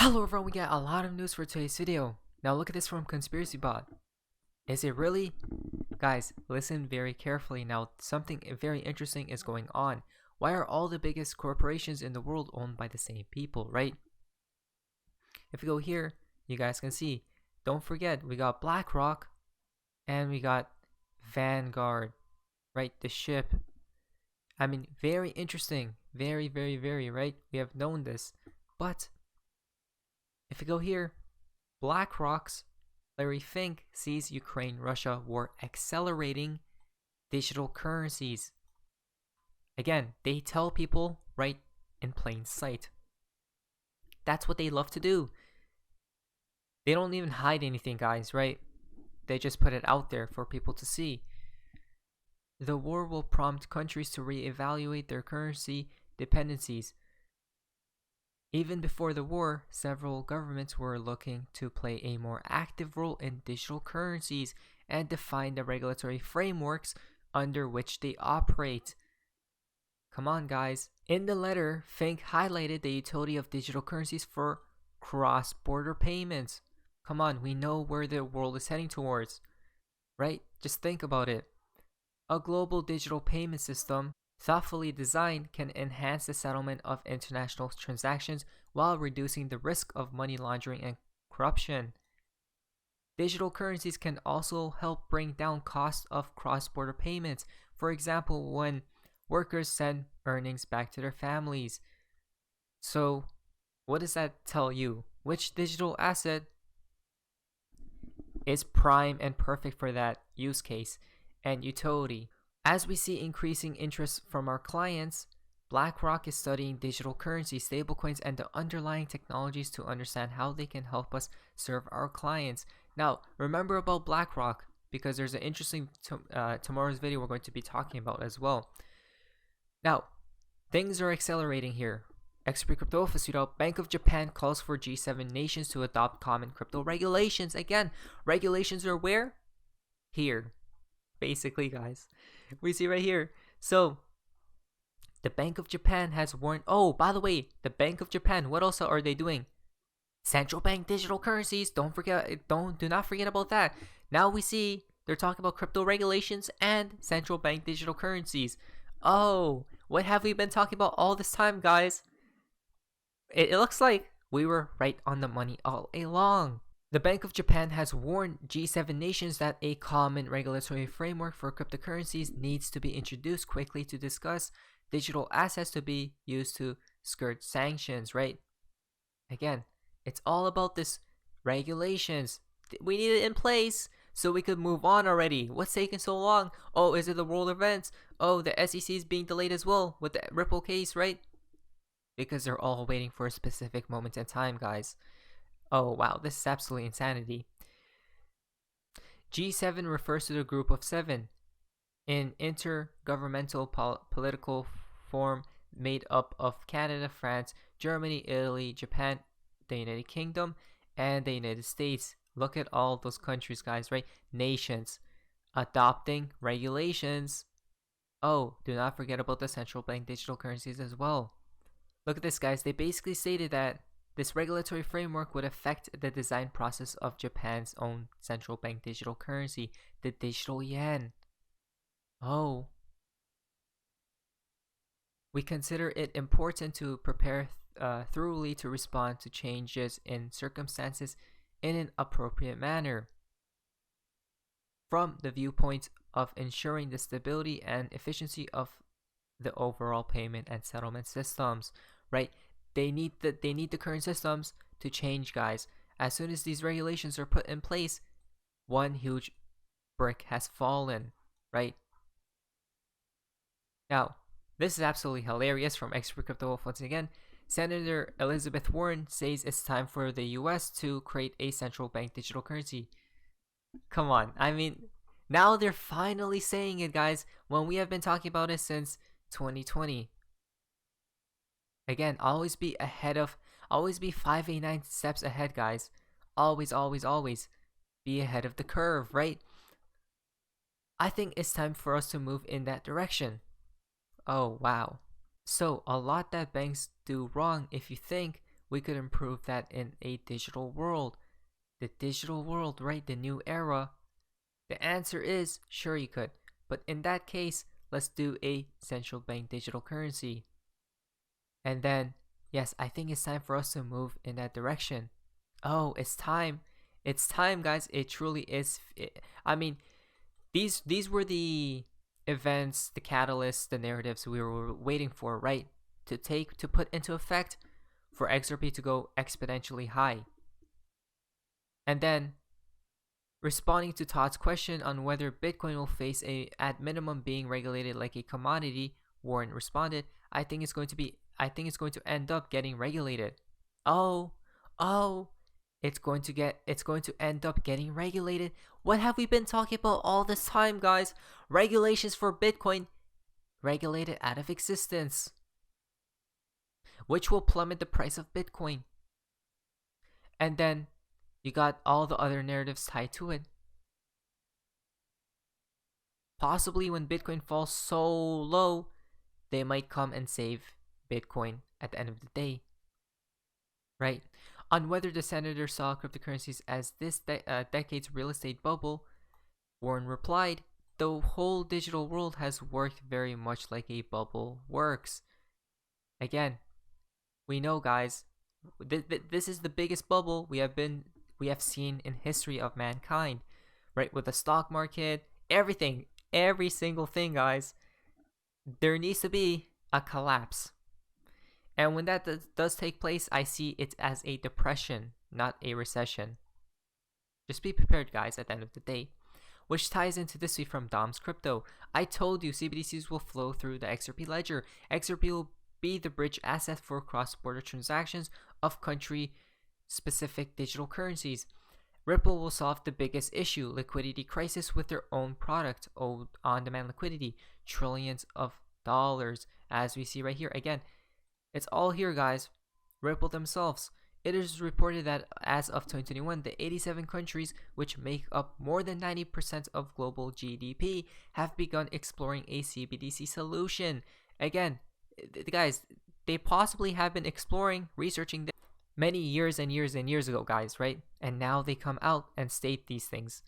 Hello everyone, we got a lot of news for today's video. Now look at this from Conspiracy Bot. Is it really? Guys, listen very carefully now. Something very interesting is going on. Why are all the biggest corporations in the world owned by the same people, right? If you go here, you guys can see. Don't forget, we got Blackrock and we got Vanguard, right? The ship. I mean, very interesting. Very, right? We have known this. But if you go here, BlackRock's Larry Fink sees Ukraine-Russia war accelerating digital currencies. Again, they tell people right in plain sight. That's what they love to do. They don't even hide anything, guys, right? They just put it out there for people to see. The war will prompt countries to reevaluate their currency dependencies. Even before the war, several governments were looking to play a more active role in digital currencies and define the regulatory frameworks under which they operate. Come on, guys. In the letter, Fink highlighted the utility of digital currencies for cross-border payments. Come on, we know where the world is heading towards, right? Just think about it. A global digital payment system thoughtfully designed can enhance the settlement of international transactions while reducing the risk of money laundering and corruption. Digital currencies can also help bring down costs of cross-border payments. For example, when workers send earnings back to their families. So, what does that tell you? Which digital asset is prime and perfect for that use case and utility? As we see increasing interest from our clients, BlackRock is studying digital currency, stablecoins, and the underlying technologies to understand how they can help us serve our clients. Now, remember about BlackRock, because there's an interesting tomorrow's video we're going to be talking about as well. Now, things are accelerating here. XRP Crypto Office, Bank of Japan calls for G7 nations to adopt common crypto regulations. Again, regulations are where? Here. Basically, guys, we see right here. So the Bank of Japan has warned. Oh, by the way, the Bank of Japan, what else are they doing? Central bank digital currencies. Do not forget about that. Now we see they're talking about crypto regulations and central bank digital currencies. Oh, what have we been talking about all this time, guys? It looks like we were right on the money all along. The Bank of Japan has warned G7 nations that a common regulatory framework for cryptocurrencies needs to be introduced quickly to discuss digital assets to be used to skirt sanctions, right? Again, it's all about this regulations. We need it in place so we could move on already. What's taking so long? Oh, is it the world events? Oh, the SEC is being delayed as well with the Ripple case, right? Because they're all waiting for a specific moment in time, guys. Oh wow, this is absolutely insanity. G7 refers to the group of seven, an intergovernmental political form made up of Canada, France, Germany, Italy, Japan, the United Kingdom, and the United States. Look at all those countries, guys, right? Nations adopting regulations. Oh, do not forget about the central bank digital currencies as well. Look at this, guys. They basically stated that this regulatory framework would affect the design process of Japan's own central bank digital currency, the digital yen. Oh. We consider it important to prepare thoroughly to respond to changes in circumstances in an appropriate manner. From the viewpoint of ensuring the stability and efficiency of the overall payment and settlement systems, right? They need the current systems to change, guys. As soon as these regulations are put in place, one huge brick has fallen, right? Now, this is absolutely hilarious from XRP Crypto. Once again, Senator Elizabeth Warren says it's time for the US to create a central bank digital currency. Come on, I mean, now they're finally saying it, guys, when we have been talking about it since 2020. Again, always be 5 9 steps ahead, guys. Always be ahead of the curve, right? I think it's time for us to move in that direction. Oh, wow. So, a lot that banks do wrong if you think we could improve that in a digital world. The digital world, right? The new era. The answer is sure you could. But in that case, let's do a central bank digital currency. And then, yes, I think it's time for us to move in that direction. Oh, it's time. It's time, guys. It truly is. I mean, these were the events, the catalysts, the narratives we were waiting for, right? To put into effect for XRP to go exponentially high. And then responding to Todd's question on whether Bitcoin will face at minimum being regulated like a commodity, Warren responded, I think it's going to end up getting regulated. Oh, it's going to end up getting regulated. What have we been talking about all this time, guys? Regulations for Bitcoin regulated out of existence, which will plummet the price of Bitcoin. And then you got all the other narratives tied to it. Possibly when Bitcoin falls so low, they might come and save Bitcoin at the end of the day. Right? On whether the senator saw cryptocurrencies as this decade's real estate bubble, Warren replied, the whole digital world has worked very much like a bubble works. Again, we know, guys, this is the biggest bubble we have seen in history of mankind, right? With the stock market, everything, every single thing, guys. There needs to be a collapse. And when that does take place, I see it as a depression, not a recession. Just be prepared, guys, at the end of the day. Which ties into this week from Dom's Crypto. I told you CBDCs will flow through the XRP ledger. XRP will be the bridge asset for cross-border transactions of country-specific digital currencies. Ripple will solve the biggest issue, liquidity crisis, with their own product, on-demand liquidity, trillions of dollars, as we see right here. Again, it's all here, guys. Ripple themselves. It is reported that as of 2021, the 87 countries, which make up more than 90% of global GDP, have begun exploring a CBDC solution. Again, guys, they possibly have been exploring, researching this many years and years and years ago, guys, right? And now they come out and state these things.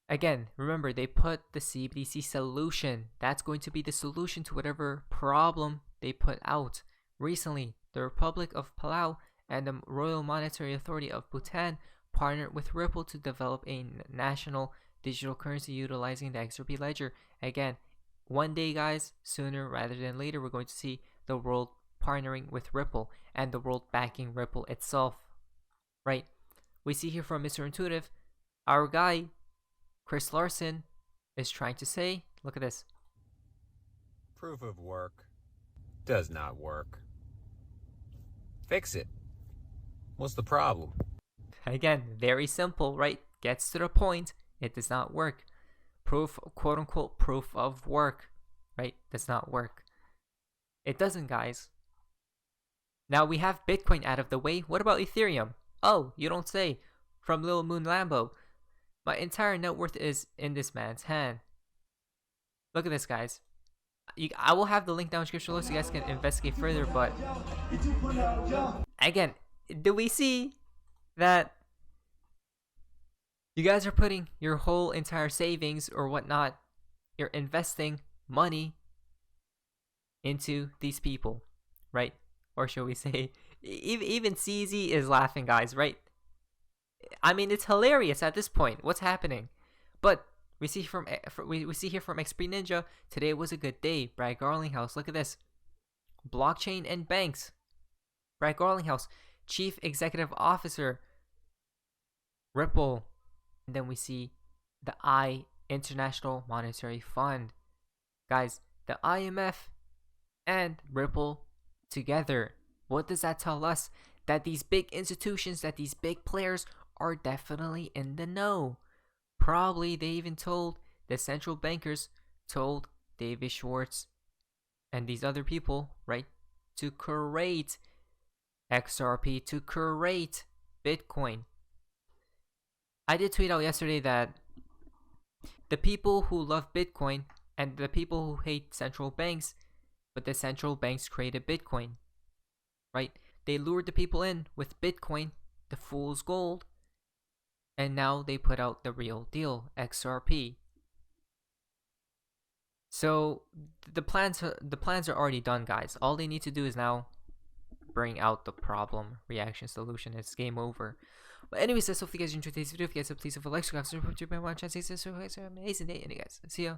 Again, remember, they put the CBDC solution. That's going to be the solution to whatever problem they put out. Recently, the Republic of Palau and the Royal Monetary Authority of Bhutan partnered with Ripple to develop a national digital currency utilizing the XRP ledger. Again, one day, guys, sooner rather than later, we're going to see the world partnering with Ripple and the world backing Ripple itself, right? We see here from Mr. Intuitive, our guy, Chris Larson, is trying to say, look at this. Proof of work does not work. Fix it. What's the problem? Again, very simple, right? Gets to the point. It does not work. Proof, quote unquote, proof of work, right? Does not work. It doesn't, guys. Now we have Bitcoin out of the way. What about Ethereum? Oh, you don't say. From Lil Moon Lambo. My entire net worth is in this man's hand. Look at this, guys. I will have the link down in the description below so you guys can investigate further, but again, do we see that you guys are putting your whole entire savings or whatnot, you're investing money into these people, right? Or should we say, even CZ is laughing, guys, right? I mean, it's hilarious at this point. What's happening? But we see we see here from XP Ninja, today was a good day. Brad Garlinghouse, look at this. Blockchain and banks. Brad Garlinghouse, Chief Executive Officer, Ripple. And then we see the International Monetary Fund. Guys, the IMF and Ripple together. What does that tell us? That these big institutions, that these big players are definitely in the know. Probably they even told the central bankers, told David Schwartz and these other people, right, to create XRP, to create Bitcoin. I did tweet out yesterday that the people who love Bitcoin and the people who hate central banks, but the central banks created Bitcoin, right? they lured the people in with Bitcoin, the fool's gold, and now they put out the real deal, XRP. So the plans are already done, guys. All they need to do is now bring out the problem, reaction, solution. It's game over. But anyways, that's all. If you guys enjoyed today's video, if you guys have, please leave a like, subscribe, subscribe, subscribe, subscribe, subscribe, subscribe, amazing day, and you guys, see ya.